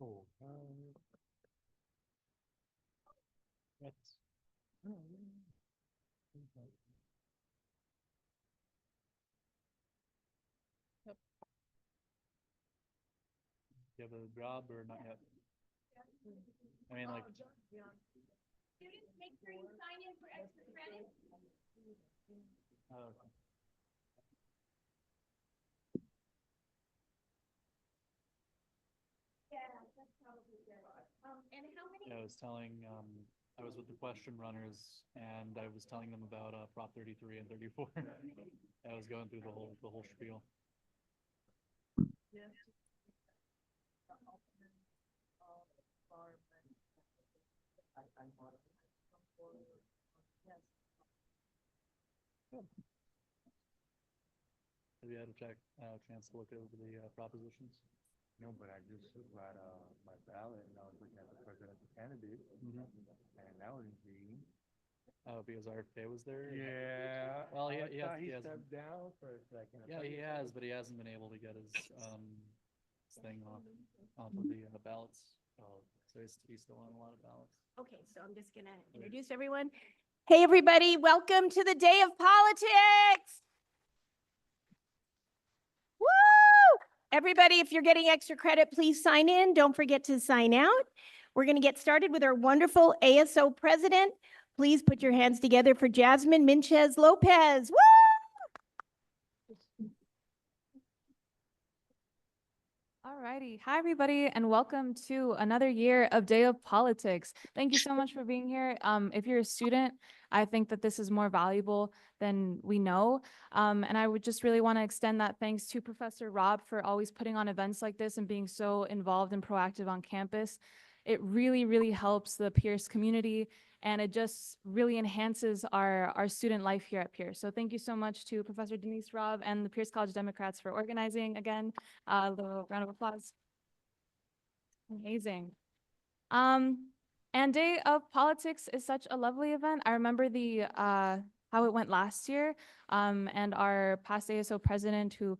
Oh, that's. Yep. Do you have a job or not yet? I mean, like. Students, make sure you sign in for extra credit. Oh, okay. Yeah, that's probably good. And how many? Yeah, I was telling, I was with the question runners and I was telling them about Prop 33 and 34. I was going through the whole spiel. Yeah. Have you had a chance to look over the propositions? No, but I just got my ballot and I was looking at the presidential candidate, and that was intriguing. Oh, because RFK was there? Yeah. Well, I he thought he hasn't. stepped down for a second. Yeah, he has, but he hasn't been able to get his thing off of the ballots. So he's still on a lot of ballots. Okay, so I'm just gonna introduce everyone. Hey, everybody, welcome to the Day of Politics. Woo! Everybody, if you're getting extra credit, please sign in. Don't forget to sign out. We're gonna get started with our wonderful ASO president. Please put your hands together for Jasmine Minchez Lopez. Woo! All righty. Hi, everybody, and welcome to another year of Day of Politics. Thank you so much for being here. If you're a student, I think that this is more valuable than we know. And I would just really want to extend that thanks to Professor Rob for always putting on events like this and being so involved and proactive on campus. It really, really helps the Pierce community, and it just really enhances our student life here at Pierce. So thank you so much to Professor Denise Robb and the Pierce College Democrats for organizing again. A little round of applause. Amazing. And Day of Politics is such a lovely event. I remember the how it went last year, and our past ASO president who,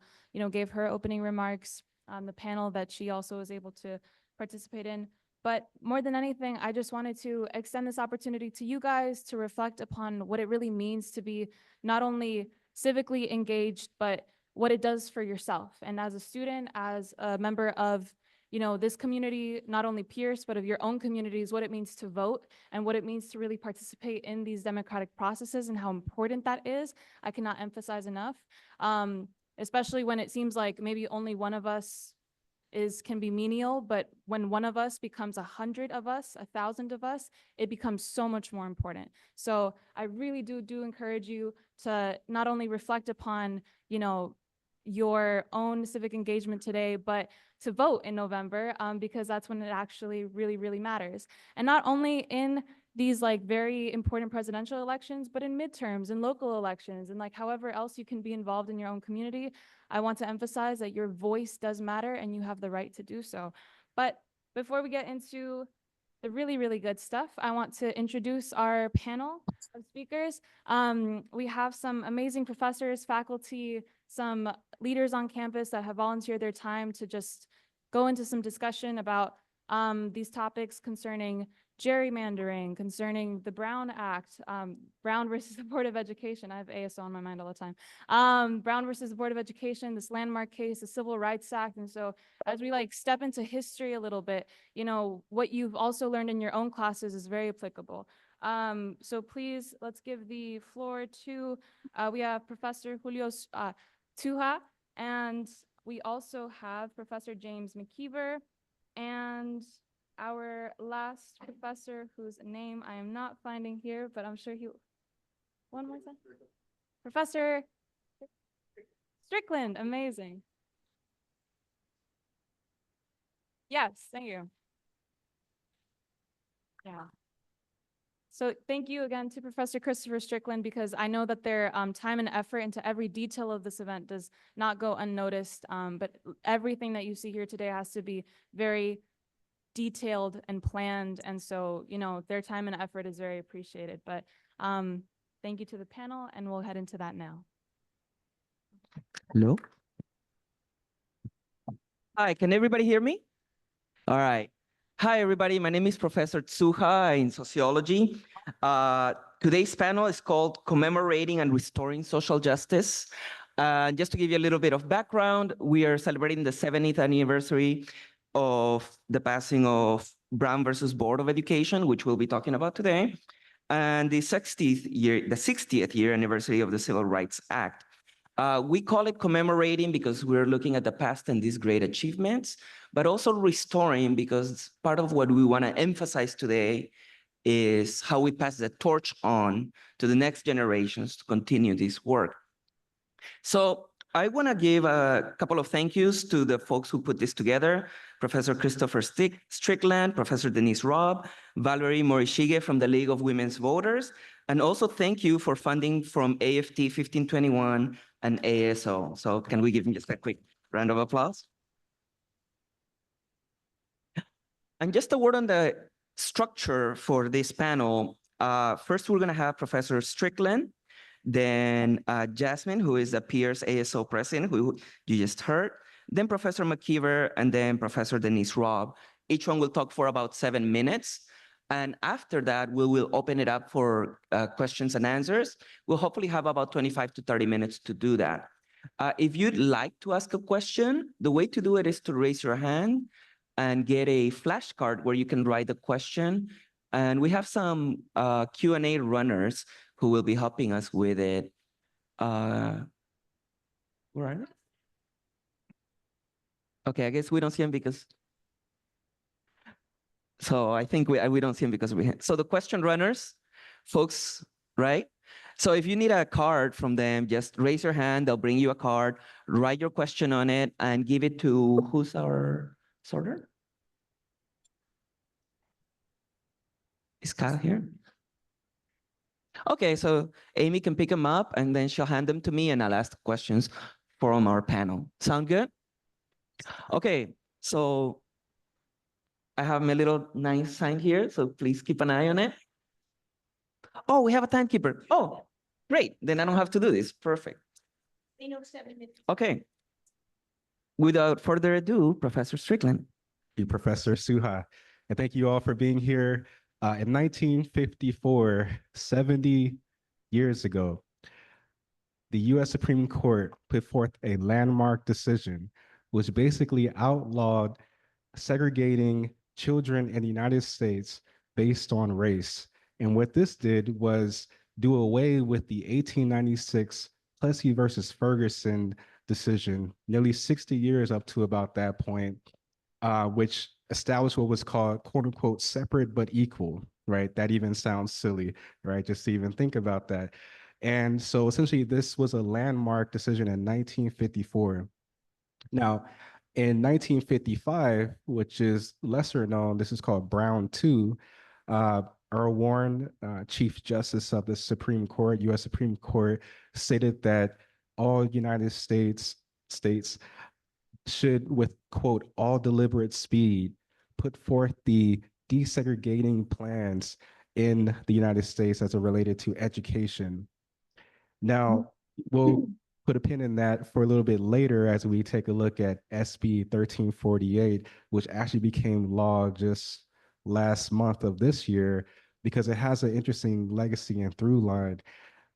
gave her opening remarks on the panel that she also was able to participate in. But more than anything, I just wanted to extend this opportunity to you guys to reflect upon what it really means to be not only civically engaged, but what it does for yourself. And as a student, as a member of this community, not only Pierce, but of your own communities, what it means to vote and what it means to really participate in these democratic processes and how important that is, I cannot emphasize enough. Especially when it seems like maybe only one of us can be menial, but when one of us becomes 100 of us, 1,000 of us, it becomes so much more important. So I really do encourage you to not only reflect upon, your own civic engagement today, but to vote in November, because that's when it actually really, really matters. And not only in these very important presidential elections, but in midterms and local elections and however else you can be involved in your own community. I want to emphasize that your voice does matter and you have the right to do so. But before we get into the really, really good stuff, I want to introduce our panel of speakers. We have some amazing professors, faculty, some leaders on campus that have volunteered their time to just go into some discussion about these topics concerning gerrymandering, concerning the Brown Act, Brown versus the Board of Education. I have ASO on my mind all the time. Brown versus the Board of Education, this landmark case, the Civil Rights Act. And so as we step into history a little bit, what you've also learned in your own classes is very applicable. So please, let's give the floor to, we have Professor Julio Tuha, and we also have Professor James McKeever, and our last professor, whose name I am not finding here, but I'm sure one more time. Professor Strickland, amazing. Yes, thank you. Yeah. So thank you again to Professor Christopher Strickland, because I know that their time and effort into every detail of this event does not go unnoticed, but everything that you see here today has to be very detailed and planned, and so their time and effort is very appreciated. But thank you to the panel, and we'll head into that now. Hello. Hi, can everybody hear me? All right. Hi, everybody. My name is Professor Tsuha in sociology. Today's panel is called Commemorating and Restoring Social Justice. Just to give you a little bit of background, we are celebrating the 70th anniversary of the passing of Brown versus Board of Education, which we'll be talking about today, and the 60th year anniversary of the Civil Rights Act. We call it commemorating because we're looking at the past and these great achievements, but also restoring because part of what we want to emphasize today is how we pass the torch on to the next generations to continue this work. So I want to give a couple of thank yous to the folks who put this together, Professor Christopher Strickland, Professor Denise Robb, Valerie Morishige from the League of Women's Voters, and also thank you for funding from AFT 1521 and ASO. So can we give them just a quick round of applause? And just a word on the structure for this panel. First, we're going to have Professor Strickland, then Jasmine, who is the Pierce ASO president, who you just heard, then Professor McKeever, and then Professor Denise Robb. Each one will talk for about 7 minutes. And after that, we will open it up for questions and answers. We'll hopefully have about 25 to 30 minutes to do that. If you'd like to ask a question, the way to do it is to raise your hand and get a flashcard where you can write the question. And we have some Q&A runners who will be helping us with it. Where are they? Okay, I guess we don't see them because. So I think we don't see them because we. So the question runners, folks, right? So if you need a card from them, just raise your hand. They'll bring you a card, write your question on it, and give it to who's our sorter? Is Kyle here? Okay, so Amy can pick them up and then she'll hand them to me and I'll ask questions from our panel. Sound good? Okay, so I have my little nice sign here, so please keep an eye on it. Oh, we have a timekeeper. Oh, great. Then I don't have to do this. Perfect. They know 7 minutes. Okay. Without further ado, Professor Strickland. Thank you, Professor Suha. And thank you all for being here. In 1954, 70 years ago, the U.S. Supreme Court put forth a landmark decision which basically outlawed segregating children in the United States based on race. And what this did was do away with the 1896 Plessy versus Ferguson decision, nearly 60 years up to about that point, which established what was called, quote unquote, separate but equal, right? That even sounds silly, right? Just to even think about that. And so essentially this was a landmark decision in 1954. Now, in 1955, which is lesser known, this is called Brown 2, Earl Warren, Chief Justice of the Supreme Court, U.S. Supreme Court, stated that all United States should, with, quote, all deliberate speed, put forth the desegregating plans in the United States as it related to education. Now, we'll put a pin in that for a little bit later as we take a look at SB 1348, which actually became law just last month of this year, because it has an interesting legacy and through line.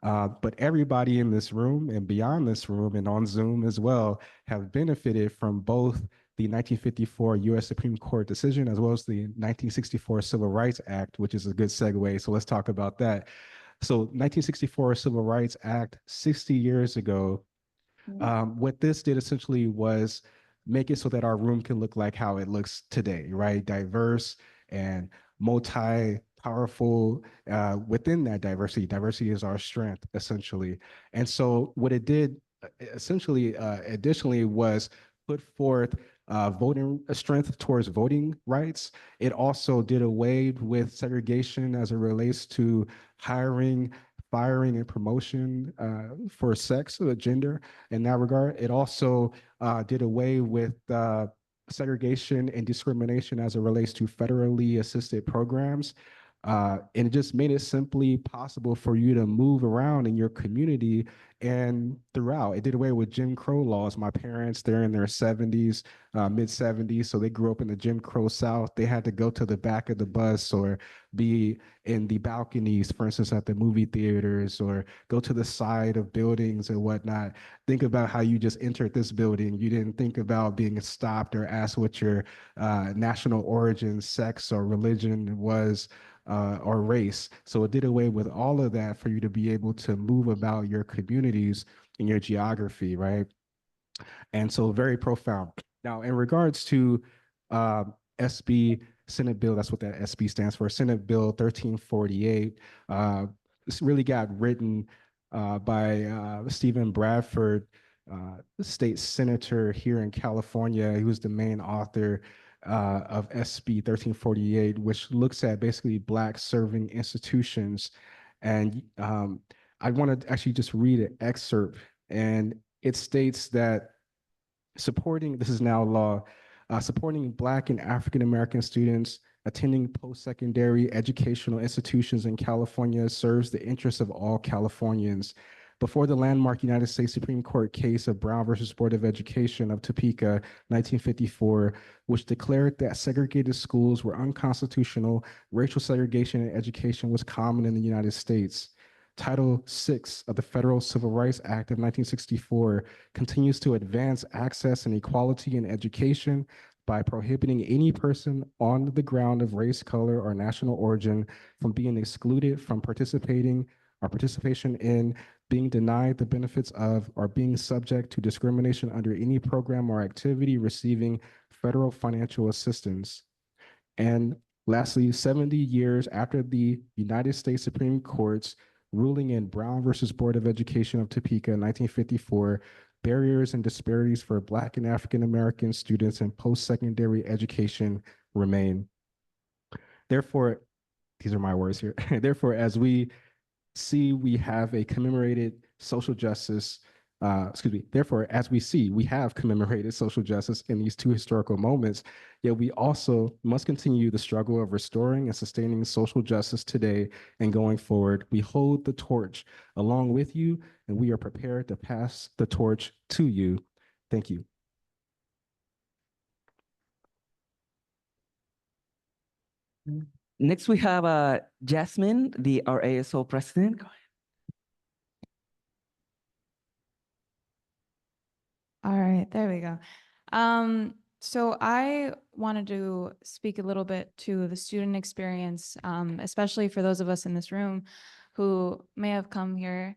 But everybody in this room and beyond this room and on Zoom as well have benefited from both the 1954 U.S. Supreme Court decision as well as the 1964 Civil Rights Act, which is a good segue. So let's talk about that. So 1964 Civil Rights Act, 60 years ago, what this did essentially was make it so that our room can look like how it looks today, right? Diverse and multi-powerful within that diversity. Diversity is our strength, essentially. And so what it did essentially additionally was put forth voting strength towards voting rights. It also did away with segregation as it relates to hiring, firing, and promotion for sex or gender in that regard. It also did away with segregation and discrimination as it relates to federally assisted programs. And it just made it simply possible for you to move around in your community and throughout. It did away with Jim Crow laws. My parents, they're in their 70s, mid 70s, so they grew up in the Jim Crow South. They had to go to the back of the bus or be in the balconies, for instance, at the movie theaters, or go to the side of buildings and whatnot. Think about how you just entered this building. You didn't think about being stopped or asked what your national origin, sex, or religion was, or race. So it did away with all of that for you to be able to move about your communities and your geography, right? And so very profound. Now, in regards to SB Senate Bill, that's what that SB stands for, Senate Bill 1348, this really got written by Stephen Bradford, state senator here in California. He was the main author of SB 1348, which looks at basically Black serving institutions. And I want to actually just read an excerpt, and it states that supporting, this is now law, supporting Black and African American students attending post-secondary educational institutions in California serves the interests of all Californians. Before the landmark United States Supreme Court case of Brown versus Board of Education of Topeka, 1954, which declared that segregated schools were unconstitutional, racial segregation in education was common in the United States. Title VI of the Federal Civil Rights Act of 1964 continues to advance access and equality in education by prohibiting any person on the ground of race, color, or national origin from being excluded from participating or participation in, being denied the benefits of, or being subject to discrimination under any program or activity receiving federal financial assistance. And lastly, 70 years after the United States Supreme Court's ruling in Brown versus Board of Education of Topeka in 1954, barriers and disparities for Black and African American students in post-secondary education remain. Therefore, these are my words here. Therefore, as we see, we have a commemorated social justice, therefore, as we see, we have commemorated social justice in these two historical moments, yet we also must continue the struggle of restoring and sustaining social justice today and going forward. We hold the torch along with you, and we are prepared to pass the torch to you. Thank you. Next, we have Jasmine, our ASO president. Go ahead. All right, there we go. So I wanted to speak a little bit to the student experience, especially for those of us in this room who may have come here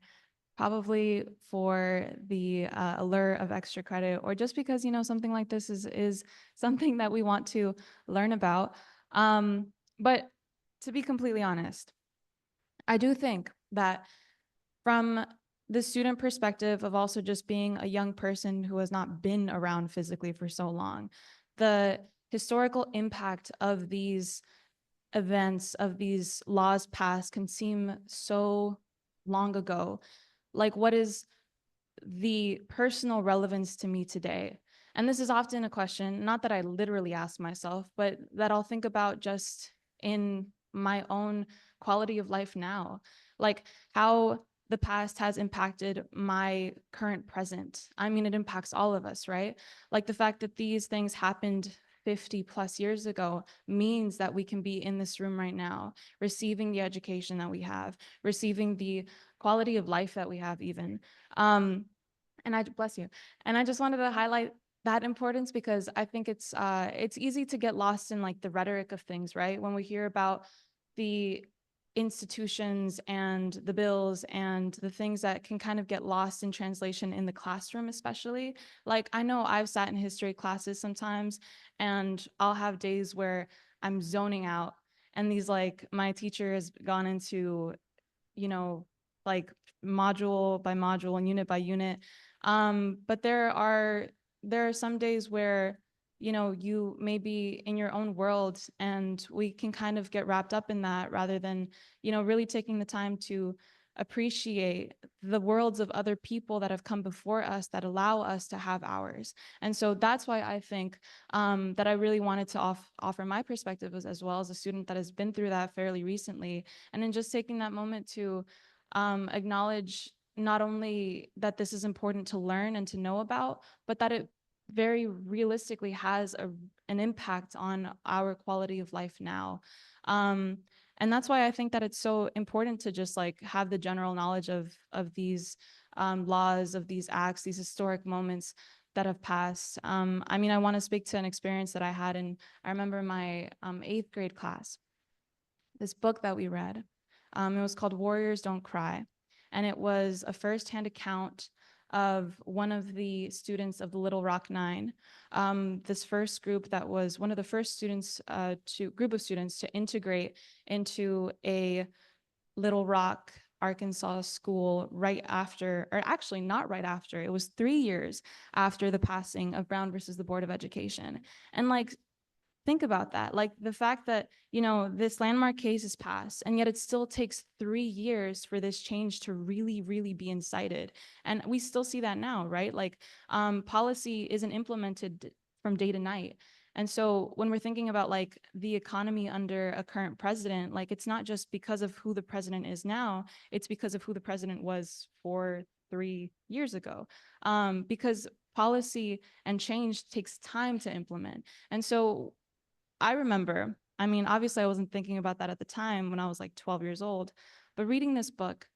probably for the allure of extra credit, or just because, you know, something like this is something that we want to learn about. But to be completely honest, I do think that from the student perspective of also just being a young person who has not been around physically for so long, the historical impact of these events, of these laws passed, can seem so long ago. Like, what is the personal relevance to me today? And this is often a question, not that I literally ask myself, but that I'll think about just in my own quality of life now. Like, how the past has impacted my current present. I mean, it impacts all of us, right? Like, the fact that these things happened 50 plus years ago means that we can be in this room right now, receiving the education that we have, receiving the quality of life that we have even. And I, bless you. And I just wanted to highlight that importance, because I think it's easy to get lost in like the rhetoric of things, right? When we hear about the institutions and the bills and the things that can kind of get lost in translation in the classroom, especially. Like, I know I've sat in history classes sometimes, and I'll have days where I'm zoning out, and these, like, my teacher has gone into, you know, like module by module and unit by unit. But there are some days where, you know, you may be in your own world, and we can kind of get wrapped up in that rather than, you know, really taking the time to appreciate the worlds of other people that have come before us that allow us to have ours. And so that's why I think that I really wanted to offer my perspective as well as a student that has been through that fairly recently. And in just taking that moment to acknowledge not only that this is important to learn and to know about, but that it very realistically has an impact on our quality of life now. And that's why I think that it's so important to just like have the general knowledge of these laws, of these acts, these historic moments that have passed. I mean, I want to speak to an experience that I had I remember my 8th grade class, this book that we read. It was called Warriors Don't Cry. And it was a firsthand account of one of the students of the Little Rock Nine. This first group that was one of the first students group of students to integrate into a Little Rock, Arkansas school right after, or actually not right after, it was 3 years after the passing of Brown versus the Board of Education. And like, think about that. Like the fact that, you know, this landmark case is passed, and yet it still takes 3 years for this change to really, really be incited. And we still see that now, right? Like policy isn't implemented from day to night. And so when we're thinking about like the economy under a current president, like it's not just because of who the president is now, it's because of who the president was 3 years ago. Because policy and change takes time to implement. And so I remember, I mean, obviously I wasn't thinking about that at the time when I was like 12 years old, but reading this book,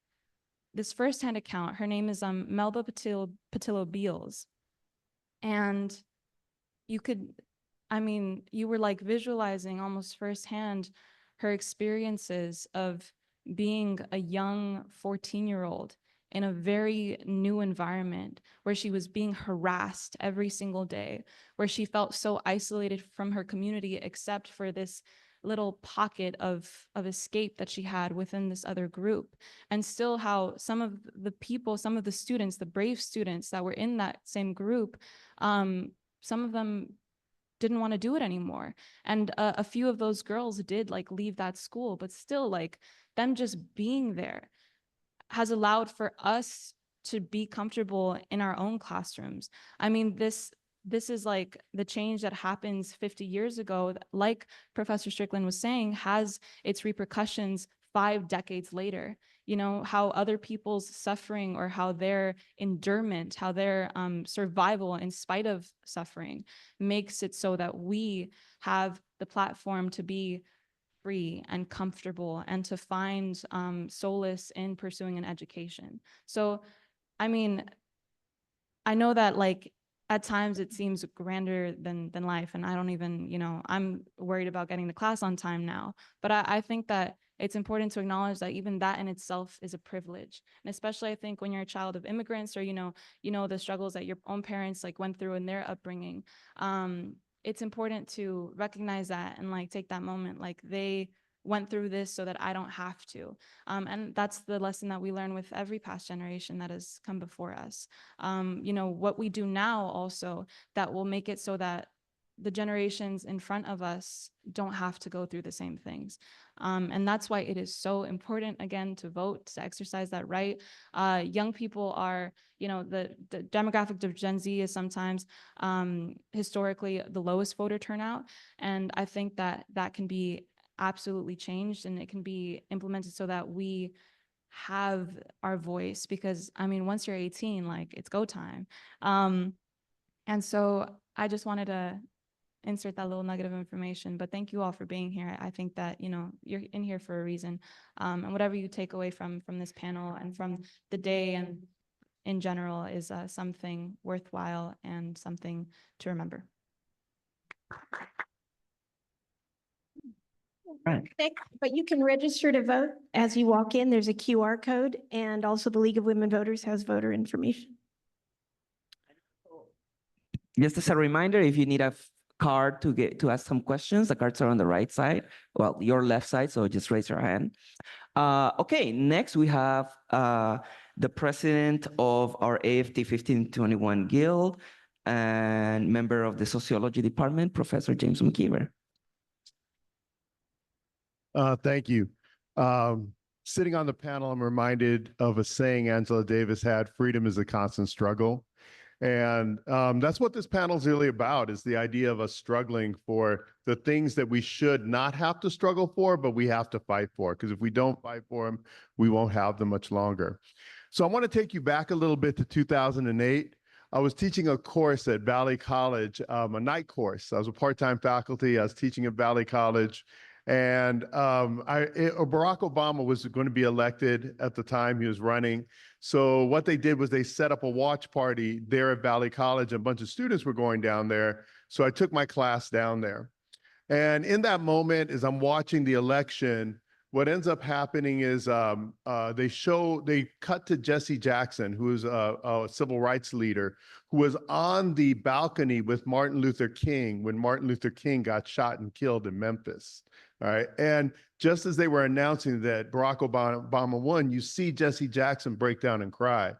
this firsthand account, her name is Melba Patillo Beals. And you could, I mean, you were like visualizing almost firsthand her experiences of being a young 14-year-old in a very new environment where she was being harassed every single day, where she felt so isolated from her community except for this little pocket of escape that she had within this other group. And still how some of the people, some of the students, the brave students that were in that same group, some of them didn't want to do it anymore. And a few of those girls did like leave that school, but still like them just being there has allowed for us to be comfortable in our own classrooms. I mean, this is like the change that happens 50 years ago, like Professor Strickland was saying, has its repercussions 5 decades later. You know, how other people's suffering or how their endurance, how their survival in spite of suffering makes it so that we have the platform to be free and comfortable and to find solace in pursuing an education. So, I mean, I know that like at times it seems grander than life, and I don't even, you know, I'm worried about getting to class on time now, but I think that it's important to acknowledge that even that in itself is a privilege. And especially I think when you're a child of immigrants, or, you know, the struggles that your own parents like went through in their upbringing, it's important to recognize that and like take that moment, like they went through this so that I don't have to. And that's the lesson that we learn with every past generation that has come before us. You know, what we do now also that will make it so that the generations in front of us don't have to go through the same things. And that's why it is so important, again, to vote, to exercise that right. Young people are, you know, the demographic of Gen Z is sometimes historically the lowest voter turnout. And I think that that can be absolutely changed, and it can be implemented so that we have our voice, because I mean, once you're 18, like it's go time. And so I just wanted to insert that little nugget of information, but thank you all for being here. I think that, you know, you're in here for a reason. And whatever you take away from this panel and from the day and in general is something worthwhile and something to remember. Right. But you can register to vote as you walk in. There's a QR code, and also the League of Women Voters has voter information. Just as a reminder, if you need a card to ask some questions, the cards are on the right side, well, your left side, so just raise your hand. Okay, next we have the president of our AFT 1521 Guild and member of the sociology department, Professor James McKeever. Thank you. sitting on the panel, I'm reminded of a saying Angela Davis had, freedom is a constant struggle. And that's what this panel is really about, is the idea of us struggling for the things that we should not have to struggle for, but we have to fight for. Because if we don't fight for them, we won't have them much longer. So I want to take you back a little bit to 2008. I was teaching a course at Valley College, a night course. I was a part-time faculty. I was teaching at Valley College. And Barack Obama was going to be elected at the time he was running. So what they did was they set up a watch party there at Valley College. A bunch of students were going down there. So I took my class down there. And in that moment, as I'm watching the election, what ends up happening is they cut to Jesse Jackson, who is a civil rights leader, who was on the balcony with Martin Luther King when Martin Luther King got shot and killed in Memphis. All right. And just as they were announcing that Barack Obama won, you see Jesse Jackson break down and cry.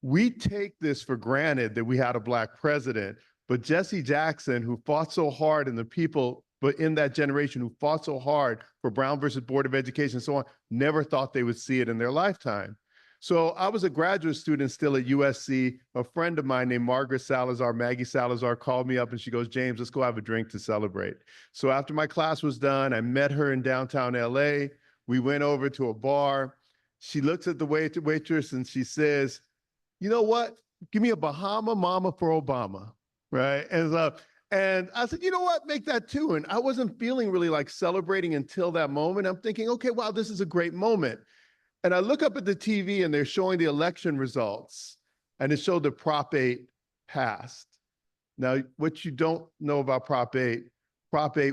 We take this for granted that we had a Black president, but Jesse Jackson, who fought so hard, and the people but in that generation who fought so hard for Brown versus Board of Education and so on, never thought they would see it in their lifetime. So I was a graduate student still at USC. A friend of mine named Maggie Salazar, called me up and she goes, James, let's go have a drink to celebrate. So after my class was done, I met her in downtown LA. We went over to a bar. She looks at the waitress and she says, you know what? Give me a Bahama Mama for Obama, right? And I said, you know what, make that two. And I wasn't feeling really like celebrating until that moment. I'm thinking, okay, wow, this is a great moment. And I look up at the TV and they're showing the election results and it showed that Prop 8 passed. Now, what you don't know about Prop 8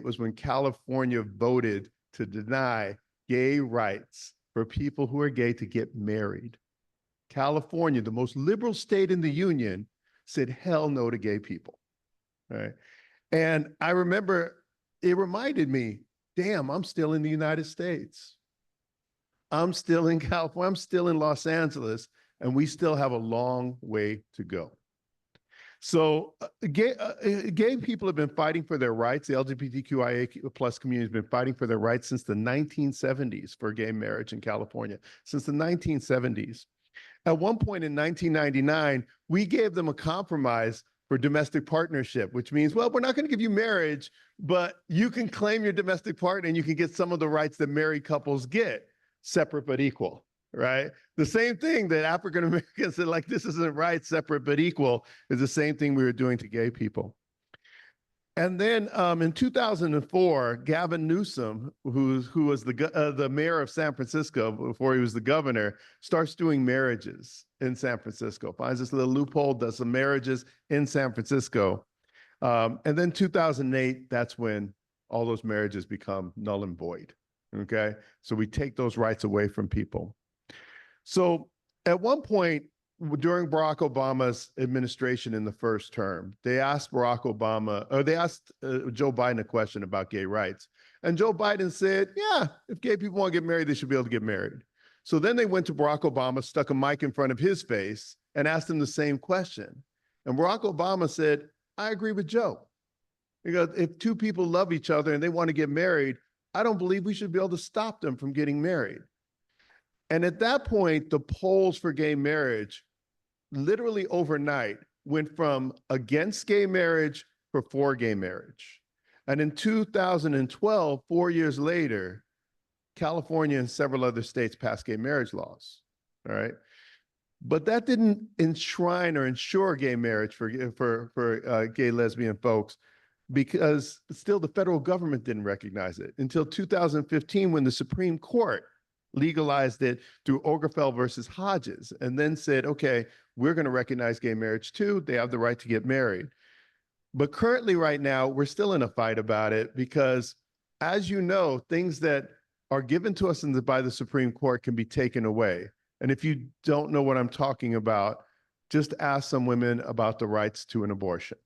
was when California voted to deny gay rights for people who are gay to get married. California, the most liberal state in the union, said hell no to gay people. Right. And I remember it reminded me, damn, I'm still in the United States. I'm still in California. I'm still in Los Angeles, and we still have a long way to go. So gay people have been fighting for their rights. The LGBTQIA plus community has been fighting for their rights since the 1970s for gay marriage in California, since the 1970s. At one point in 1999, we gave them a compromise for domestic partnership, which means, well, we're not going to give you marriage, but you can claim your domestic partner and you can get some of the rights that married couples get, separate but equal, right? The same thing that African Americans said, like, this isn't right, separate but equal, is the same thing we were doing to gay people. And then in 2004, Gavin Newsom, who was the mayor of San Francisco before he was the governor, starts doing marriages in San Francisco, finds this little loophole, does some marriages in San Francisco. And then 2008, that's when all those marriages become null and void, okay? So we take those rights away from people. So at one point, during Barack Obama's administration in the first term, they asked Joe Biden a question about gay rights. And Joe Biden said, yeah, if gay people want to get married, they should be able to get married. So then they went to Barack Obama, stuck a mic in front of his face and asked him the same question. And Barack Obama said, I agree with Joe. Because if two people love each other and they want to get married, I don't believe we should be able to stop them from getting married. And at that point, the polls for gay marriage literally overnight went from against gay marriage for gay marriage. And in 2012, 4 years later, California and several other states passed gay marriage laws, all right? But that didn't enshrine or ensure gay marriage for gay lesbian folks, because still the federal government didn't recognize it until 2015 when the Supreme Court legalized it through Obergefell versus Hodges, and then said, okay, we're going to recognize gay marriage too. They have the right to get married. But currently right now, we're still in a fight about it because, as you know, things that are given to us by the Supreme Court can be taken away. And if you don't know what I'm talking about, just ask some women about the rights to an abortion,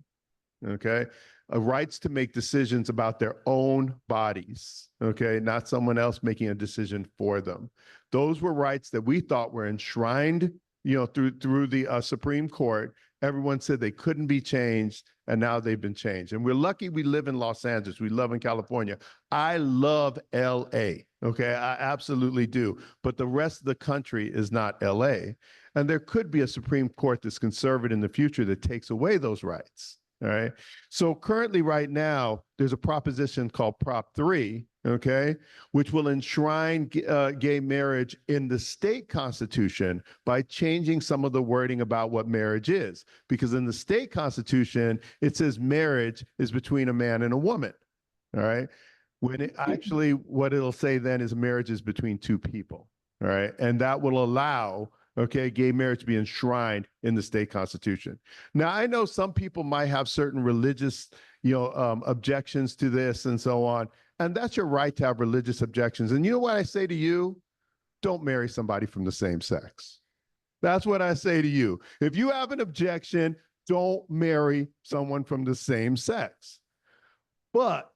okay? Rights to make decisions about their own bodies, okay? Not someone else making a decision for them. Those were rights that we thought were enshrined, you know, through the Supreme Court, everyone said they couldn't be changed, and now they've been changed. And we're lucky we live in Los Angeles. We live in California. I love LA, okay? I absolutely do. But the rest of the country is not LA. And there could be a Supreme Court that's conservative in the future that takes away those rights. All right. So currently, right now, there's a proposition called Prop 3, okay, which will enshrine gay marriage in the state constitution by changing some of the wording about what marriage is. Because in the state constitution, it says marriage is between a man and a woman. All right. When it actually, what it'll say then is marriage is between two people. All right. And that will allow, okay, gay marriage to be enshrined in the state constitution. Now, I know some people might have certain religious, objections to this and so on, and that's your right to have religious objections. And you know what I say to you? Don't marry somebody from the same sex. That's what I say to you. If you have an objection, don't marry someone from the same sex. But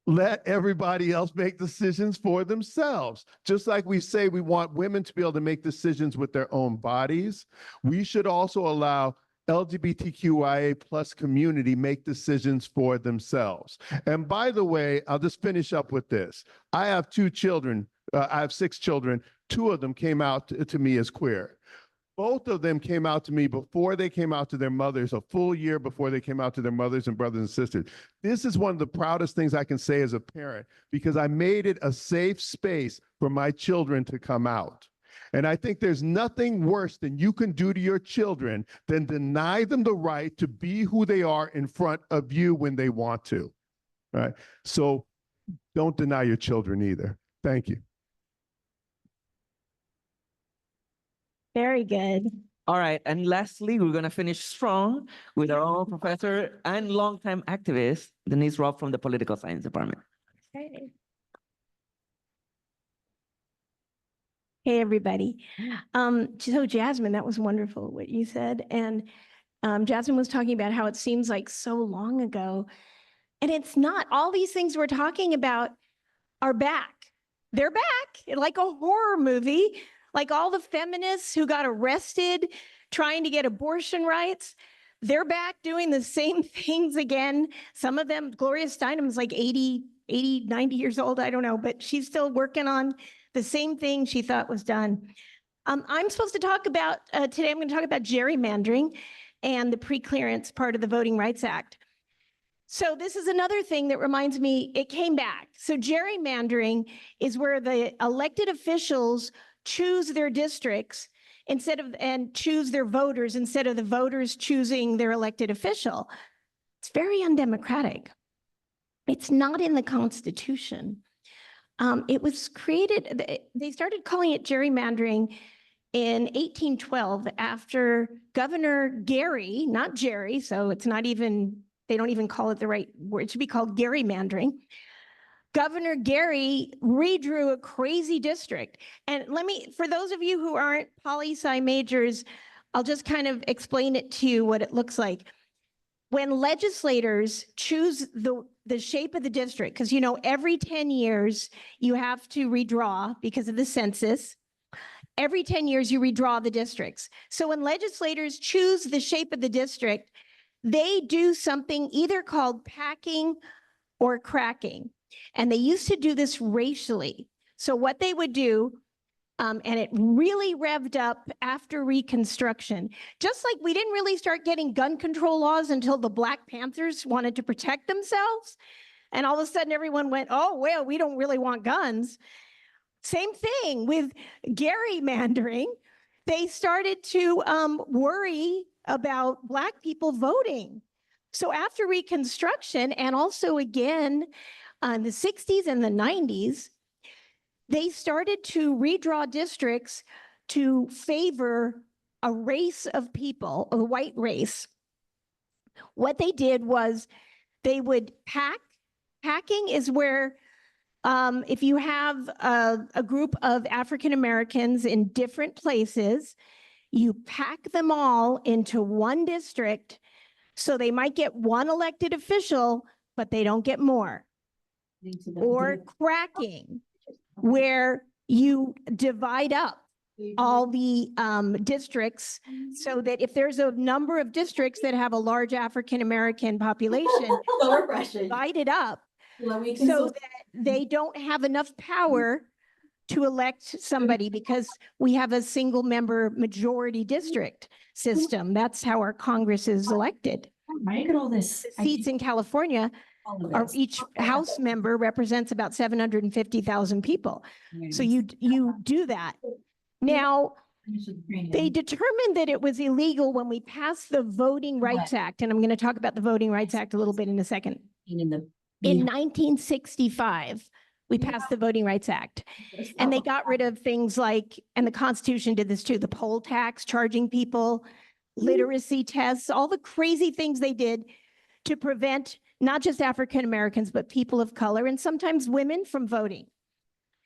let everybody else make decisions for themselves. Just like we say we want women to be able to make decisions with their own bodies, we should also allow LGBTQIA plus community make decisions for themselves. And by the way, I'll just finish up with this. I have 2 children. I have 6 children. 2 of them came out to me as queer. Both of them came out to me before they came out to their mothers, a full year before they came out to their mothers and brothers and sisters. This is one of the proudest things I can say as a parent, because I made it a safe space for my children to come out. And I think there's nothing worse than you can do to your children than deny them the right to be who they are in front of you when they want to. All right. So don't deny your children either. Thank you. Very good. All right, and lastly, we're going to finish strong with our own professor and longtime activist, Denise Robb from the Political Science Department. Okay. Hey, everybody. So Jasmine, that was wonderful what you said. And Jasmine was talking about how it seems like so long ago. And it's not. All these things we're talking about are back. They're back, like a horror movie. Like all the feminists who got arrested trying to get abortion rights, they're back doing the same things again. Some of them, Gloria Steinem's like 80, 90 years old, I don't know, but she's still working on the same thing she thought was done. I'm supposed to talk about, today I'm going to talk about gerrymandering and the preclearance part of the Voting Rights Act. So this is another thing that reminds me, it came back. So gerrymandering is where the elected officials choose their districts and choose their voters instead of the voters choosing their elected official. It's very undemocratic. It's not in the Constitution. It was created, they started calling it gerrymandering in 1812 after Governor Gary, not Jerry, so it's not even, they don't even call it the right word. It should be called gerrymandering. Governor Gary redrew a crazy district. And for those of you who aren't poli-sci majors, I'll just kind of explain it to you what it looks like. When legislators choose the shape of the district, because every 10 years you have to redraw because of the census. Every 10 years you redraw the districts. So when legislators choose the shape of the district, they do something either called packing or cracking. And they used to do this racially. So what they would do, and it really revved up after Reconstruction, just like we didn't really start getting gun control laws until the Black Panthers wanted to protect themselves. And all of a sudden everyone went, oh, well, we don't really want guns. Same thing with gerrymandering. They started to worry about Black people voting. So after Reconstruction, and also again, in the 60s and the 90s, they started to redraw districts to favor a race of people, a white race. What they did was they would pack. Packing is where if you have a group of African Americans in different places, you pack them all into one district, so they might get one elected official, but they don't get more. Or cracking, where you divide up. all the districts so that if there's a number of districts that have a large African-American population, divide it up so that they don't have enough power to elect somebody because we have a single member majority district system. That's how our Congress is elected. Look at all this. The seats in California are each House member represents about 750,000 people. So you do that. Now, they determined that it was illegal when we passed the Voting Rights Act, and I'm going to talk about the Voting Rights Act a little bit in a second. In 1965, we passed the Voting Rights Act, and they got rid of things like, and the Constitution did this too, the poll tax, charging people, literacy tests, all the crazy things they did to prevent not just African Americans, but people of color and sometimes women from voting.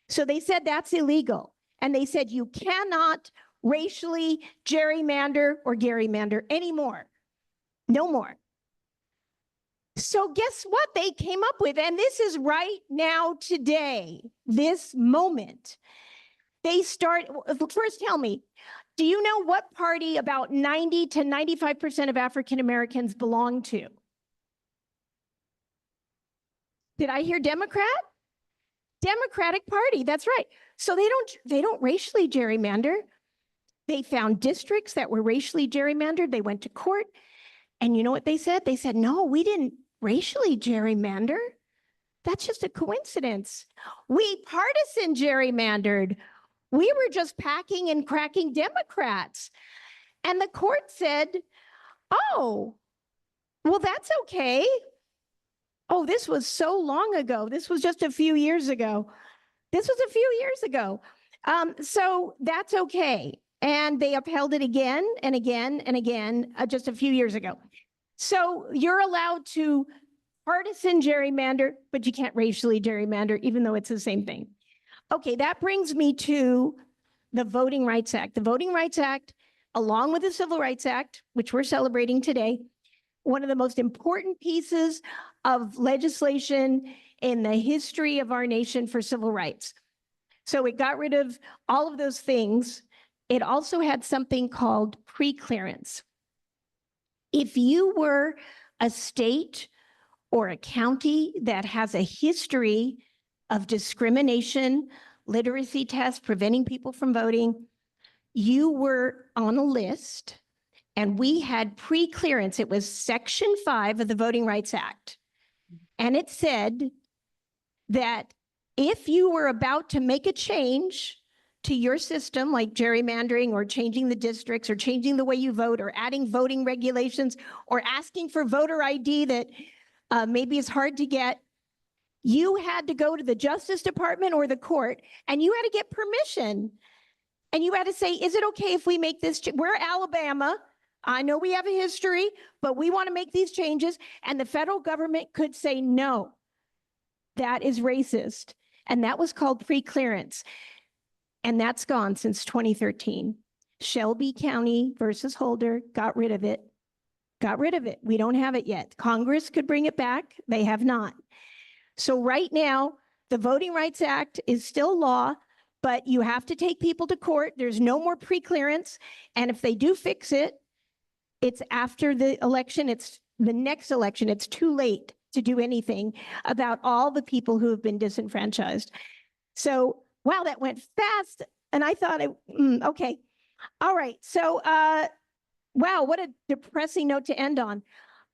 So they said that's illegal. And they said you cannot racially gerrymander or gerrymander anymore. No more. So guess what they came up with? And this is right now, today, this moment. They start, first tell me, do you know what party about 90 to 95% of African Americans belong to? Did I hear Democrat? Democratic Party, that's right. So they don't racially gerrymander. They found districts that were racially gerrymandered. They went to court. And you know what they said? They said, no, we didn't racially gerrymander. That's just a coincidence. We partisan gerrymandered. We were just packing and cracking Democrats. And the court said, oh, well, that's okay. Oh, this was so long ago. This was just a few years ago. This was a few years ago. So that's okay. And they upheld it again and again and again just a few years ago. So you're allowed to partisan gerrymander, but you can't racially gerrymander, even though it's the same thing. Okay, that brings me to the Voting Rights Act. The Voting Rights Act, along with the Civil Rights Act, which we're celebrating today, one of the most important pieces of legislation in the history of our nation for civil rights. So it got rid of all of those things. It also had something called pre-clearance. If you were a state or a county that has a history of discrimination, literacy tests, preventing people from voting, you were on a list. And we had pre-clearance. It was Section 5 of the Voting Rights Act. And it said that if you were about to make a change to your system, like gerrymandering or changing the districts or changing the way you vote or adding voting regulations or asking for voter ID that maybe is hard to get, you had to go to the Justice Department or the court and you had to get permission. And you had to say, is it okay if we make this? We're Alabama. I know we have a history, but we want to make these changes. And the federal government could say, no, that is racist. And that was called pre-clearance. And that's gone since 2013. Shelby County versus Holder got rid of it. Got rid of it. We don't have it yet. Congress could bring it back. They have not. So right now, the Voting Rights Act is still law, but you have to take people to court. There's no more pre-clearance. And if they do fix it, it's after the election, it's the next election. It's too late to do anything about all the people who have been disenfranchised. So, wow, that went fast. And I thought, okay. All right. So, wow, what a depressing note to end on.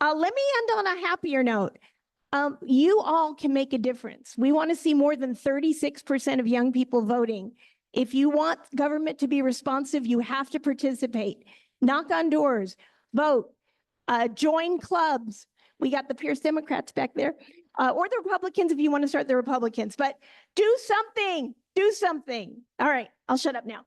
Let me end on a happier note. You all can make a difference. We want to see more than 36% of young people voting. If you want government to be responsive, you have to participate. Knock on doors, vote, join clubs. We got the Pierce Democrats back there, or the Republicans if you want to start the Republicans, but do something, do something. All right, I'll shut up now.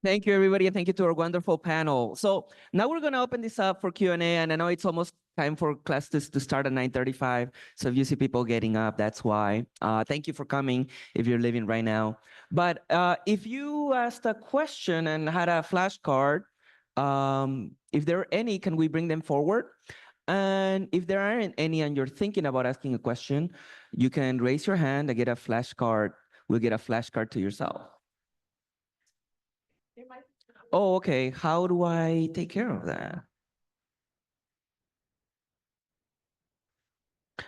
Thank you, everybody, and thank you to our wonderful panel. So now we're going to open this up for Q&A, and I know it's almost time for classes to start at 9:35. So if you see people getting up, that's why. Thank you for coming if you're leaving right now. But if you asked a question and had a flashcard, if there are any, can we bring them forward? And if there aren't any and you're thinking about asking a question, you can raise your hand and get a flashcard. We'll get a flashcard to yourself. Oh, okay. How do I take care of that?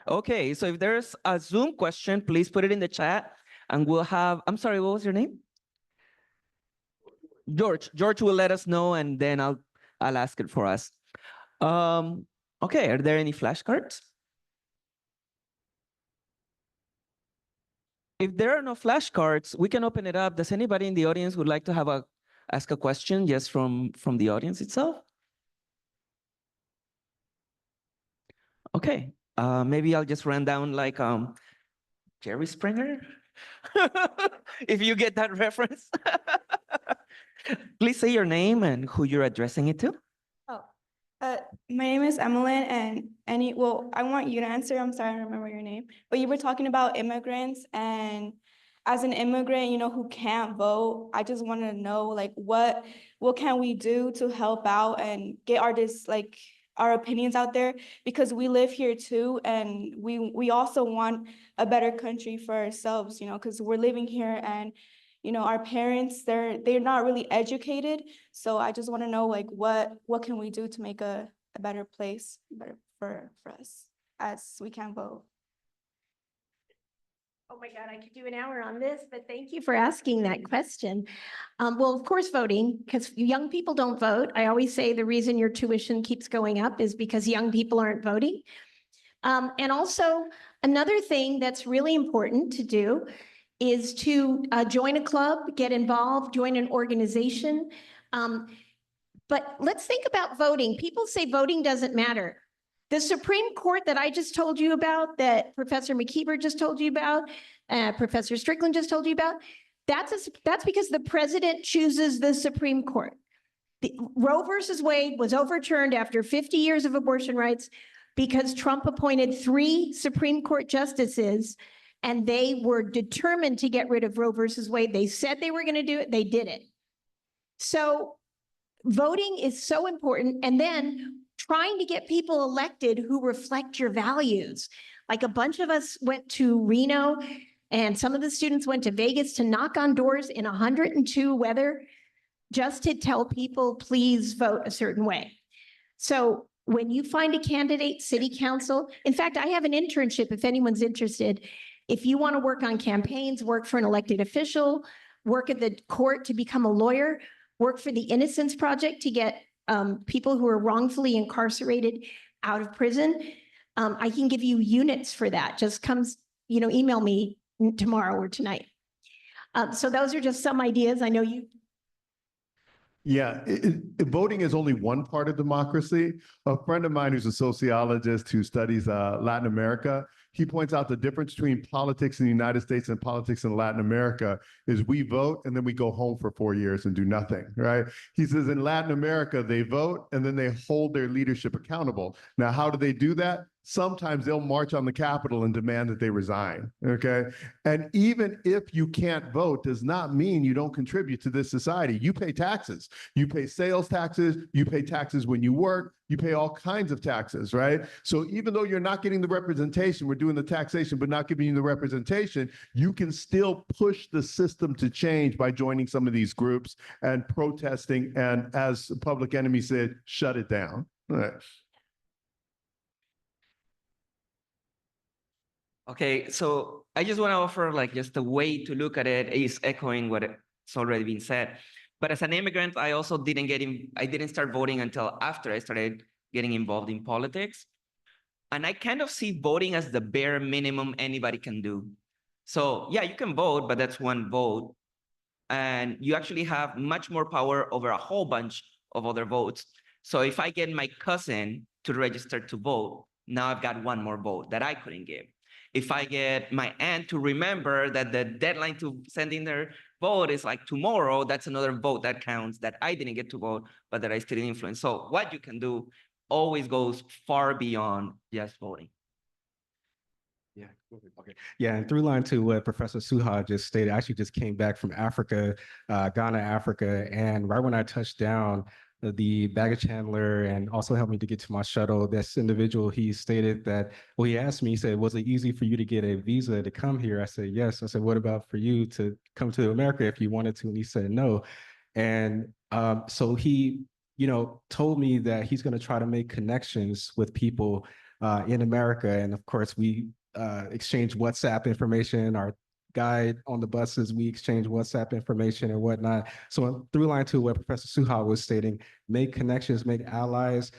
Okay, so if there's a Zoom question, please put it in the chat and we'll have, I'm sorry, what was your name? George. George will let us know and then I'll ask it for us. Okay, are there any flashcards? If there are no flashcards, we can open it up. Does anybody in the audience would like to have ask a question just from the audience itself? Okay, maybe I'll just run down like Jerry Springer, if you get that reference. Please say your name and who you're addressing it to. Oh, my name is Emmeline, and I want you to answer. I'm sorry, I don't remember your name, but you were talking about immigrants, and as an immigrant, who can't vote, I just wanted to know, like, what can we do to help out and get our opinions out there, because we live here too, and we also want a better country for ourselves, because we're living here, and our parents, they're not really educated. So I just want to know, like, what can we do to make a better place, better for us, as we can vote. Oh my God, I could do an hour on this, but thank you for asking that question. Well, of course, voting, because young people don't vote. I always say the reason your tuition keeps going up is because young people aren't voting. And also, another thing that's really important to do is to join a club, get involved, join an organization. But let's think about voting. People say voting doesn't matter. The Supreme Court that I just told you about, that Professor McKeever just told you about, Professor Strickland just told you about, that's because the president chooses the Supreme Court. Roe versus Wade was overturned after 50 years of abortion rights because Trump appointed 3 Supreme Court justices, and they were determined to get rid of Roe versus Wade. They said they were going to do it. They did it. So voting is so important. And then trying to get people elected who reflect your values. Like a bunch of us went to Reno, and some of the students went to Vegas to knock on doors in 102 weather just to tell people, please vote a certain way. So when you find a candidate, city council, in fact, I have an internship if anyone's interested. If you want to work on campaigns, work for an elected official, work at the court to become a lawyer, work for the Innocence Project to get people who are wrongfully incarcerated out of prison, I can give you units for that. Just email me tomorrow or tonight. So those are just some ideas. I know you. Yeah, voting is only one part of democracy. A friend of mine who's a sociologist who studies Latin America, he points out the difference between politics in the United States and politics in Latin America is we vote and then we go home for 4 years and do nothing, right? He says in Latin America, they vote and then they hold their leadership accountable. Now, how do they do that? Sometimes they'll march on the Capitol and demand that they resign, okay? And even if you can't vote does not mean you don't contribute to this society. You pay taxes. You pay sales taxes. You pay taxes when you work. You pay all kinds of taxes, right? So even though you're not getting the representation, we're doing the taxation, but not giving you the representation, you can still push the system to change by joining some of these groups and protesting. And as Public Enemy said, shut it down. All right. Okay, so I just want to offer like just a way to look at it is echoing what it's already been said. But as an immigrant, I also I didn't start voting until after I started getting involved in politics. And I kind of see voting as the bare minimum anybody can do. So yeah, you can vote, but that's one vote. And you actually have much more power over a whole bunch of other votes. So if I get my cousin to register to vote, now I've got one more vote that I couldn't give. If I get my aunt to remember that the deadline to send in their vote is like tomorrow, that's another vote that counts that I didn't get to vote, but that I still influence. So what you can do always goes far beyond just voting. Yeah, okay. Yeah, and through line to what Professor Suha just stated, I actually just came back from Africa, Ghana, Africa, and right when I touched down, the baggage handler and also helped me to get to my shuttle. This individual, he stated that, well, he asked me, he said, was it easy for you to get a visa to come here? I said, yes. I said, what about for you to come to America if you wanted to? And he said, no. And so he, told me that he's going to try to make connections with people in America. And of course, we exchange WhatsApp information, our guide on the buses, we exchange WhatsApp information and whatnot. So through line to what Professor Suha was stating, make connections, make allies.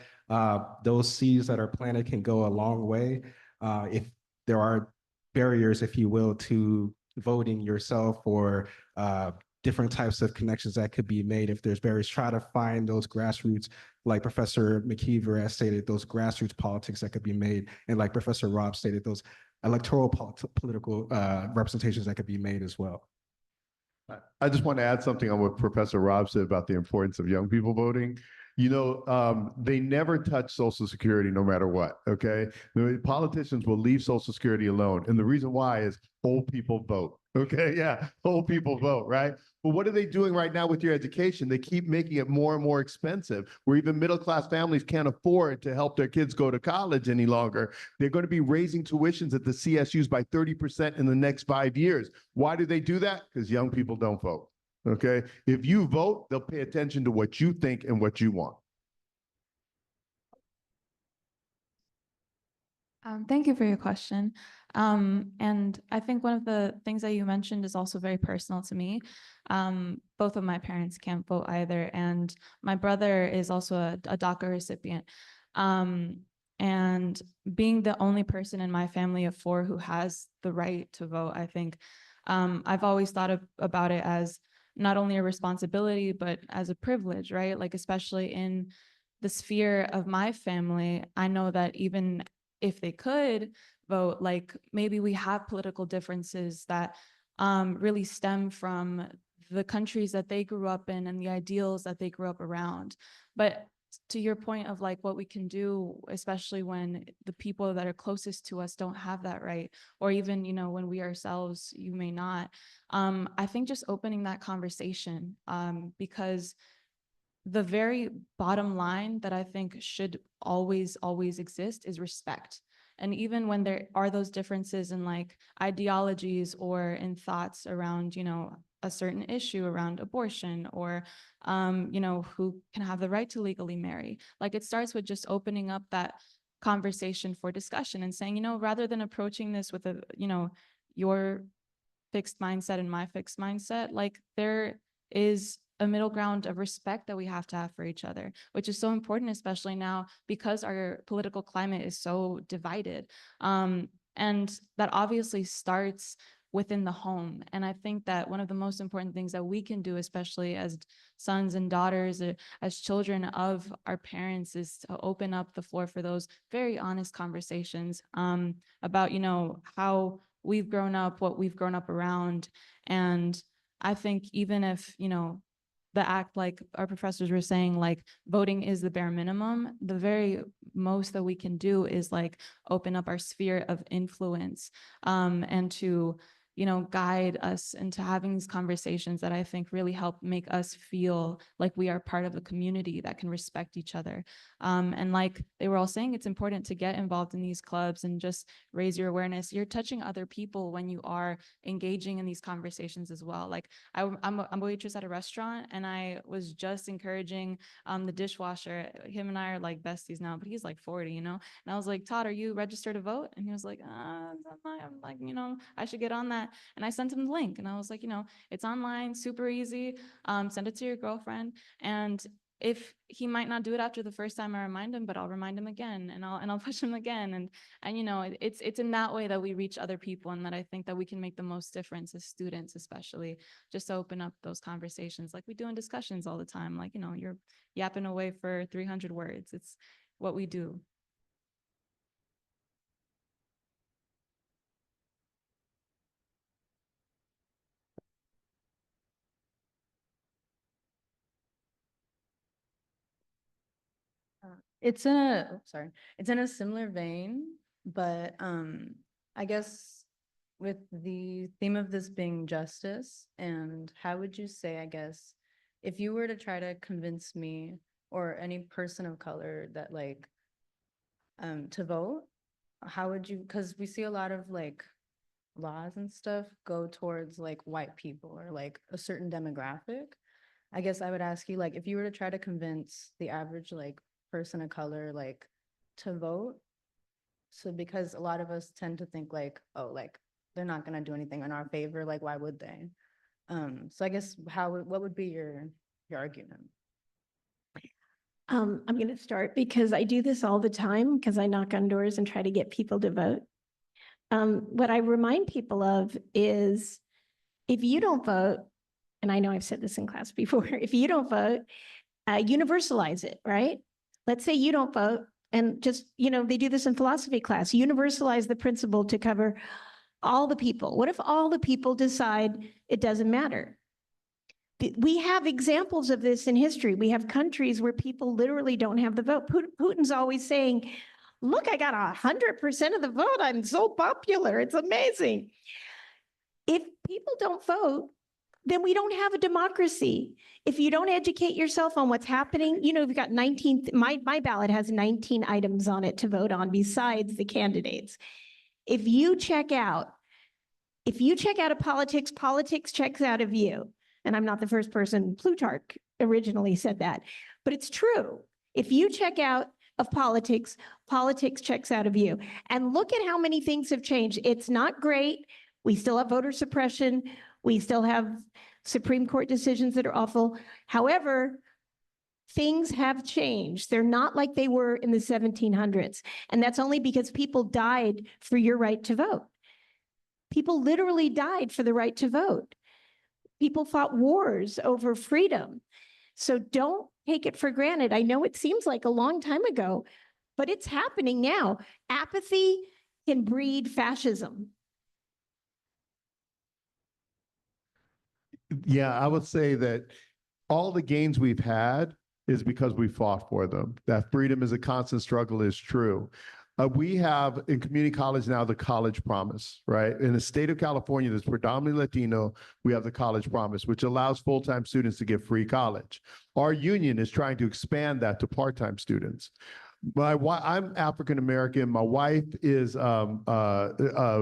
Those seeds that are planted can go a long way. If there are barriers, if you will, to voting yourself or different types of connections that could be made. If there's barriers, try to find those grassroots, like Professor McKeever has stated, those grassroots politics that could be made. And like Professor Rob stated, those electoral political representations that could be made as well. I just want to add something on what Professor Rob said about the importance of young people voting. They never touch Social Security no matter what, okay? Politicians will leave Social Security alone. And the reason why is old people vote, okay? Yeah, old people vote, right? But what are they doing right now with your education? They keep making it more and more expensive, where even middle-class families can't afford to help their kids go to college any longer. They're going to be raising tuitions at the CSUs by 30% in the next 5 years. Why do they do that? Because young people don't vote. Okay. If you vote, they'll pay attention to what you think and what you want. Thank you for your question. And I think one of the things that you mentioned is also very personal to me. Both of my parents can't vote either, and my brother is also a DACA recipient. And being the only person in my family of 4 who has the right to vote, I think I've always thought about it as not only a responsibility, but as a privilege, right? Like, especially in the sphere of my family, I know that even if they could vote, like maybe we have political differences that really stem from the countries that they grew up in and the ideals that they grew up around. But to your point of like what we can do, especially when the people that are closest to us don't have that right, or even, when we ourselves, you may not, I think just opening that conversation, because the very bottom line that I think should always, always exist is respect. And even when there are those differences in like ideologies or in thoughts around, a certain issue around abortion or, who can have the right to legally marry, like it starts with just opening up that conversation for discussion and saying, rather than approaching this with your fixed mindset and my fixed mindset, like there is a middle ground of respect that we have to have for each other, which is so important, especially now because our political climate is so divided. And that obviously starts within the home. And I think that one of the most important things that we can do, especially as sons and daughters, as children of our parents, is to open up the floor for those very honest conversations about, how we've grown up, what we've grown up around. And I think even if, the act, like our professors were saying, like voting is the bare minimum, the very most that we can do is like open up our sphere of influence, and to guide us into having these conversations that I think really help make us feel like we are part of a community that can respect each other. And like they were all saying, it's important to get involved in these clubs and just raise your awareness. You're touching other people when you are engaging in these conversations as well. Like I'm a waitress at a restaurant, and I was just encouraging the dishwasher. Him and I are like besties now, but he's like 40, and I was like, Todd, are you registered to vote? And he was like, I'm like, I should get on that. And I sent him the link, and I was like, it's online, super easy. Send it to your girlfriend. And if he might not do it after the first time I remind him, but I'll remind him again, and I'll push him again. And it's in that way that we reach other people, and that I think that we can make the most difference as students, especially just to open up those conversations like we do in discussions all the time. Like, you're yapping away for 300 words. It's what we do. It's in a similar vein, but I guess with the theme of this being justice, and how would you say, I guess, if you were to try to convince me or any person of color that like to vote, how would you, because we see a lot of like laws and stuff go towards like white people or like a certain demographic. I guess I would ask you, like, if you were to try to convince the average like person of color like to vote, so because a lot of us tend to think like, oh, like they're not gonna do anything in our favor, like why would they? So I guess what would be your argument? I'm going to start because I do this all the time because I knock on doors and try to get people to vote. What I remind people of is if you don't vote, and I know I've said this in class before, if you don't vote, universalize it, right? Let's say you don't vote and just, they do this in philosophy class, universalize the principle to cover all the people. What if all the people decide it doesn't matter? We have examples of this in history. We have countries where people literally don't have the vote. Putin's always saying, look, I got 100% of the vote. I'm so popular. It's amazing. If people don't vote, then we don't have a democracy. If you don't educate yourself on what's happening, you've got 19, my ballot has 19 items on it to vote on besides the candidates. If you check out of politics, politics checks out of you. And I'm not the first person, Plutarch originally said that, but it's true. If you check out of politics, politics checks out of you. And look at how many things have changed. It's not great. We still have voter suppression. We still have Supreme Court decisions that are awful. However, things have changed. They're not like they were in the 1700s. And that's only because people died for your right to vote. People literally died for the right to vote. People fought wars over freedom. So don't take it for granted. I know it seems like a long time ago, but it's happening now. Apathy can breed fascism. Yeah, I would say that all the gains we've had is because we fought for them. That freedom is a constant struggle is true. We have in community college now the college promise, right? In the state of California that's predominantly Latino, we have the college promise, which allows full-time students to get free college. Our union is trying to expand that to part-time students. I'm African American. My wife is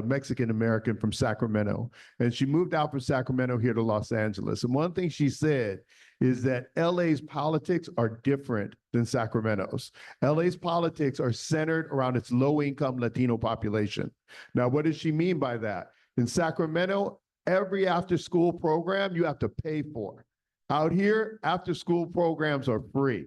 Mexican American from Sacramento, and she moved out from Sacramento here to Los Angeles. And one thing she said is that LA's politics are different than Sacramento's. LA's politics are centered around its low-income Latino population. Now, what does she mean by that? In Sacramento, every after-school program you have to pay for. Out here, after-school programs are free.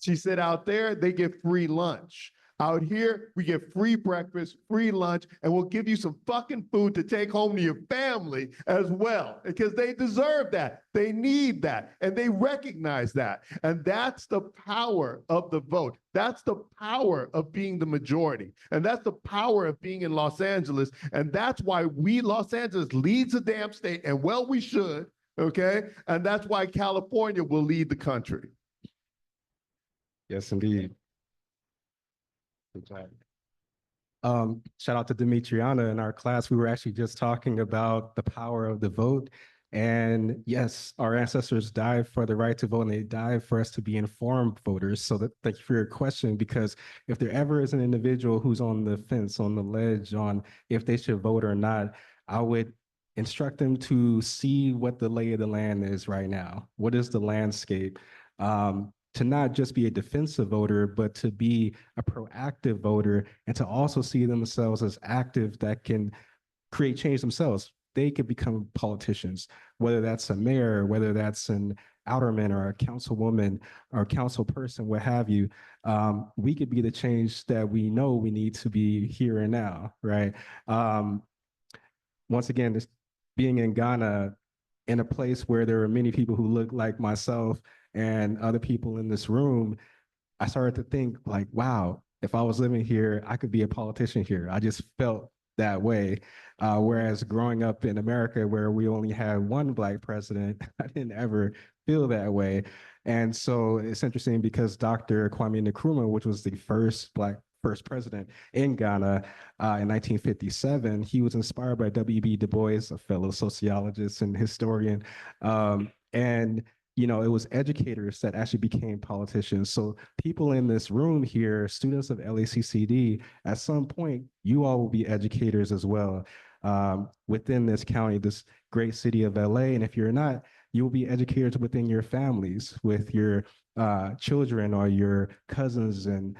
She said out there, they get free lunch. Out here, we get free breakfast, free lunch, and we'll give you some fucking food to take home to your family as well, because they deserve that. They need that, and they recognize that. And that's the power of the vote. That's the power of being the majority. And that's the power of being in Los Angeles. And that's why Los Angeles leads the damn state, and well, we should, okay? And that's why California will lead the country. Yes, indeed. Shout out to Demetriana in our class. We were actually just talking about the power of the vote. And yes, our ancestors died for the right to vote, and they died for us to be informed voters. So thank you for your question, because if there ever is an individual who's on the fence, on the ledge, on if they should vote or not, I would instruct them to see what the lay of the land is right now. What is the landscape? To not just be a defensive voter, but to be a proactive voter, and to also see themselves as active that can create change themselves. They could become politicians, whether that's a mayor, whether that's an alderman or a councilwoman or a council person, what have you. We could be the change that we know we need to be here and now, right? Once again, this being in Ghana, in a place where there are many people who look like myself and other people in this room, I started to think like, wow, if I was living here, I could be a politician here. I just felt that way. Whereas growing up in America, where we only had one Black president, I didn't ever feel that way. And so it's interesting because Dr. Kwame Nkrumah, which was the first president in Ghana in 1957, he was inspired by W.B. Du Bois, a fellow sociologist and historian. And you know, it was educators that actually became politicians. So people in this room here, students of LACCD, at some point, you all will be educators as well within this county, this great city of LA. And if you're not, you will be educators within your families, with your children or your cousins and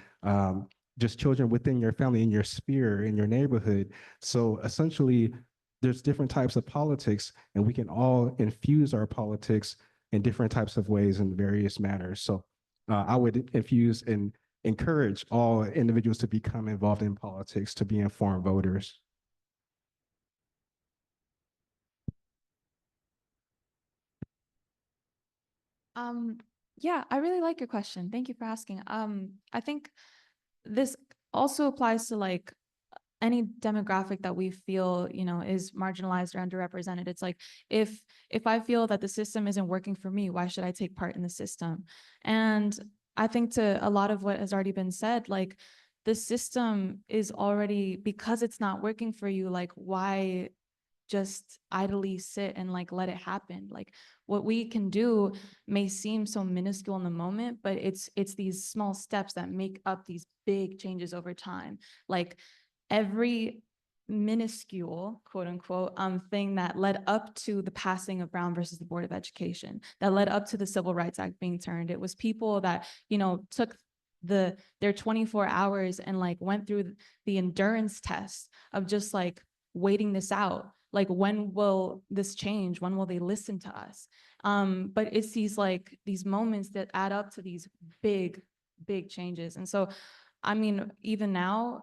just children within your family, in your sphere, in your neighborhood. So essentially, there's different types of politics, and we can all infuse our politics in different types of ways in various manners. So I would infuse and encourage all individuals to become involved in politics, to be informed voters. Yeah, I really like your question. Thank you for asking. I think this also applies to like any demographic that we feel, you know, is marginalized or underrepresented. It's like, if I feel that the system isn't working for me, why should I take part in the system? And I think to a lot of what has already been said, like the system is already, because it's not working for you, like why just idly sit and like let it happen? Like what we can do may seem so minuscule in the moment, but it's these small steps that make up these big changes over time. Like every minuscule, quote unquote, thing that led up to the passing of Brown versus the Board of Education, that led up to the Civil Rights Act being turned. It was people that, you know, took their 24 hours and like went through the endurance test of just like waiting this out. Like, when will this change? When will they listen to us? But it's these moments that add up to these big changes. And so, I mean, even now,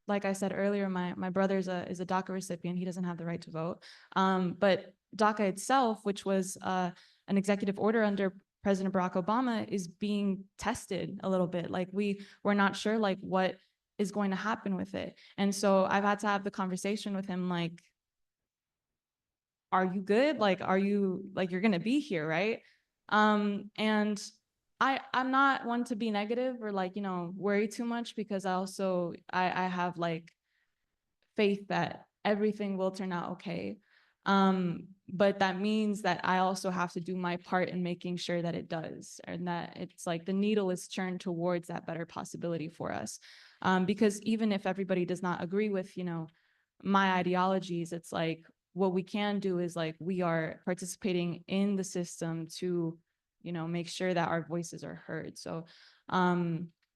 like I said earlier, my brother is a DACA recipient. He doesn't have the right to vote. But DACA itself, which was an executive order under President Barack Obama, is being tested a little bit. Like we're not sure like what is going to happen with it. And so I've had to have the conversation with him, like, are you good? Like, are you, like, you're gonna be here, right? And I'm not one to be negative or like, you know, worry too much, because I have like faith that everything will turn out okay. But that means that I also have to do my part in making sure that it does, and that it's like the needle is turned towards that better possibility for us. Because even if everybody does not agree with, you know, my ideologies, it's like what we can do is like we are participating in the system to, you know, make sure that our voices are heard. So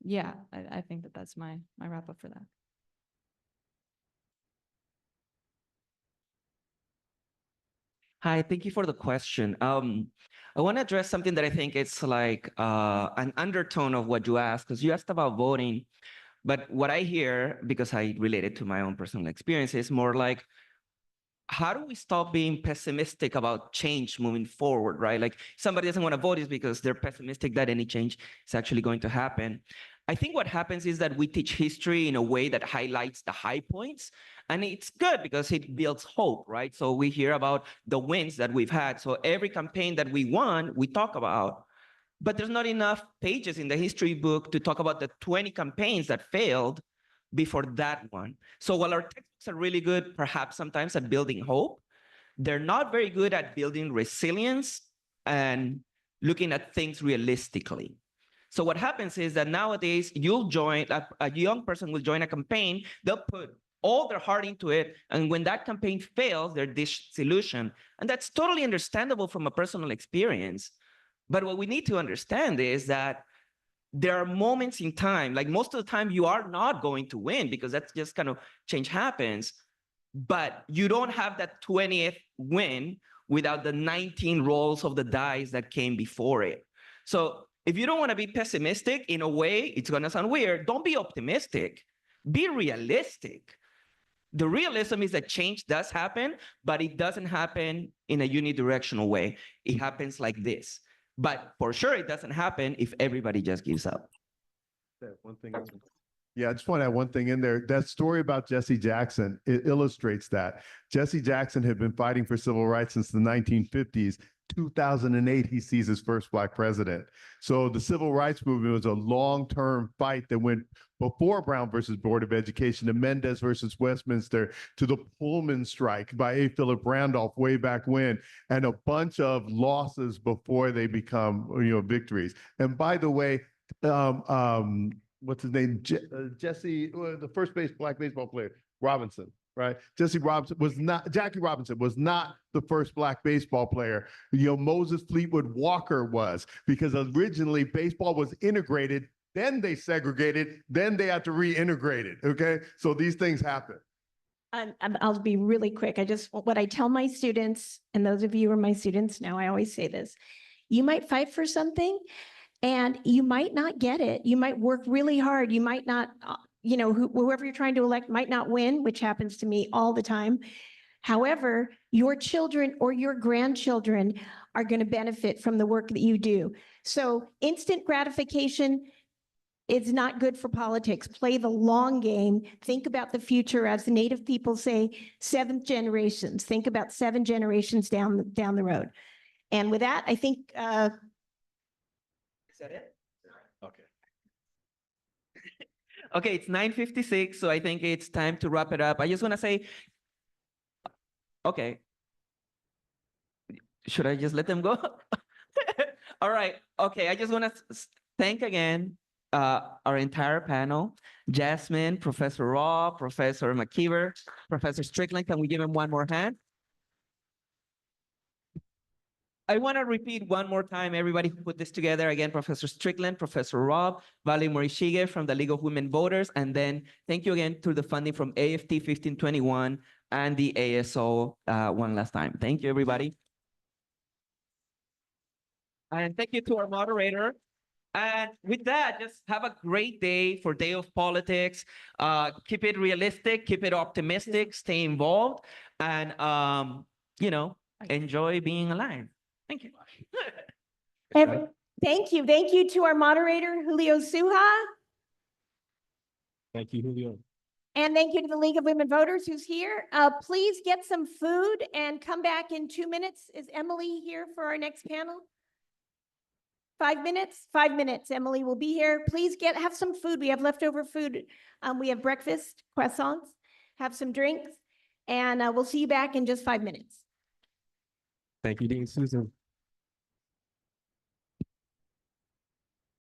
yeah, I think that that's my wrap up for that. Hi, thank you for the question. I want to address something that I think it's like an undertone of what you asked, because you asked about voting, but what I hear, because I relate it to my own personal experience, is more like, how do we stop being pessimistic about change moving forward, right? Like somebody doesn't want to vote is because they're pessimistic that any change is actually going to happen. I think what happens is that we teach history in a way that highlights the high points, and it's good because it builds hope, right? So we hear about the wins that we've had. So every campaign that we won, we talk about, but there's not enough pages in the history book to talk about the 20 campaigns that failed before that one. So while our textbooks are really good, perhaps sometimes at building hope, they're not very good at building resilience and looking at things realistically. So what happens is that nowadays you'll join, a young person will join a campaign, they'll put all their heart into it, and when that campaign fails, they're disillusioned. And that's totally understandable from a personal experience. But what we need to understand is that there are moments in time, like most of the time you are not going to win, because that's just kind of change happens, but you don't have that 20th win without the 19 rolls of the dice that came before it. So if you don't want to be pessimistic, in a way, it's going to sound weird, don't be optimistic, be realistic. The realism is that change does happen, but it doesn't happen in a unidirectional way. It happens like this. But for sure, it doesn't happen if everybody just gives up. One thing. Yeah, I just want to add one thing in there. That story about Jesse Jackson, it illustrates that. Jesse Jackson had been fighting for civil rights since the 1950s. 2008, he sees his first Black president. So the civil rights movement was a long-term fight that went before Brown versus Board of Education to Mendez versus Westminster to the Pullman strike by A. Philip Randolph way back when, and a bunch of losses before they become, victories. And by the way, what's his name? Jesse, the first Black baseball player, Robinson. Right, Jackie Robinson was not the first Black baseball player. Moses Fleetwood Walker was, because originally baseball was integrated, then they segregated, then they had to reintegrate it. Okay, so these things happen. I'll be really quick. What I tell my students, and those of you who are my students now, I always say this: you might fight for something, and you might not get it. You might work really hard. You might not. Whoever you're trying to elect might not win, which happens to me all the time. However, your children or your grandchildren are going to benefit from the work that you do. So instant gratification is not good for politics. Play the long game. Think about the future. As the Native people say, 7th generations. Think about 7 generations down the road. And with that, I think. Is that it? Okay. Okay, it's 9:56, so I think it's time to wrap it up. I just want to say, okay. Should I just let them go? All right. Okay, I just want to thank again our entire panel: Jasmine, Professor Raw, Professor McKeever, Professor Strickland. Can we give him one more hand? I want to repeat one more time, everybody who put this together. Again, Professor Strickland, Professor Rob, Valerie Morishige from the League of Women Voters, and then thank you again to the funding from AFT 1521 and the ASO one last time. Thank you, everybody. And thank you to our moderator. And with that, just have a great day for Day of Politics. Keep it realistic, keep it optimistic, stay involved, and enjoy being alive. Thank you. Thank you. Thank you to our moderator, Julio Suha. Thank you, Julio. And thank you to the League of Women Voters who's here. Please get some food and come back in 2 minutes. Is Emily here for our next panel? 5 minutes? 5 minutes. Emily will be here. Please have some food. We have leftover food. We have breakfast, croissants, have some drinks, and we'll see you back in just 5 minutes. Thank you, Dean Susan.